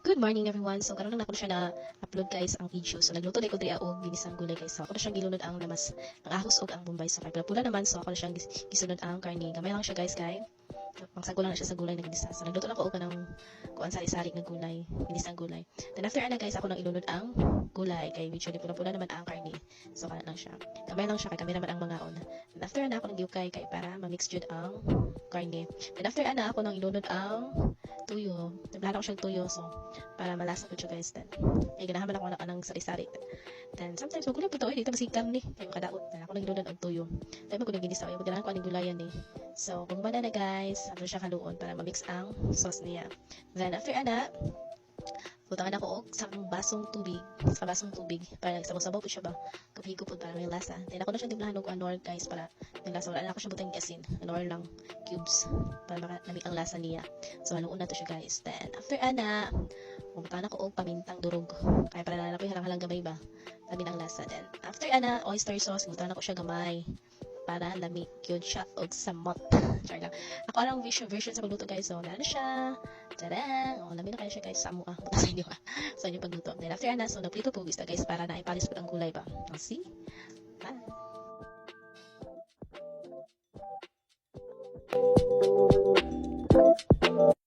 Good morning everyone. So karon lang nako siya na upload guys ang video. So nagluto day ko diri og ginisang gulay guys. So ako na siyang gilunod ang lamas, ang ahos og ang bombay. So kay pula naman so ako na siyang gisunod ang karni. Gamay lang siya guys kay pangsago lang na siya sa gulay na ginisa. So nagluto na ko og kanang kuan sari-sari nga gulay, ginisang gulay. Then after ana guys ako nang ilunod ang gulay kay video ni pula naman ang karni. So kana lang siya. Gamay lang siya kay kami naman ang mga on. Then after ana ako nang giukay kay para ma-mix jud ang karni. Then after ana ako nang ilunod ang tuyo. Naglahan ako siyang tuyo so para malasa po siya guys then. Ay ganahan man ako ng sari-sari. Then sometimes magulay po to dito masikam ni kay makadaot na ako naglunan og tuyo. Dahil ko nagginisa ay magdala ko aning gulayan ni. So kung na guys, ano siya kaluon para ma-mix ang sauce niya. Then after ana butangan ako og isang basong tubig, sa basong tubig para nagsabaw-sabaw po siya ba. Kapigo po para may lasa. Then ako na siya timplahan og anor guys para may lasa. Wala na ako siya butang asin. Anor lang cubes para makamit ang lasa niya. So haluon na to siya guys. Then after ana butangan ako og pamintang durog. Kaya para na po halang-halang gamay ba. Lamin ang lasa. Then after ana oyster sauce, butangan ako siya gamay para lami yun siya og samot. Char lang. Ako ang version sa pagluto guys. So, na siya. Tadang! O, lami na kayo siya guys sa amo Buta sa inyo Sa inyo pagluto. Then after na, so nagplito po guys para naipalis po ang gulay ba. O, see?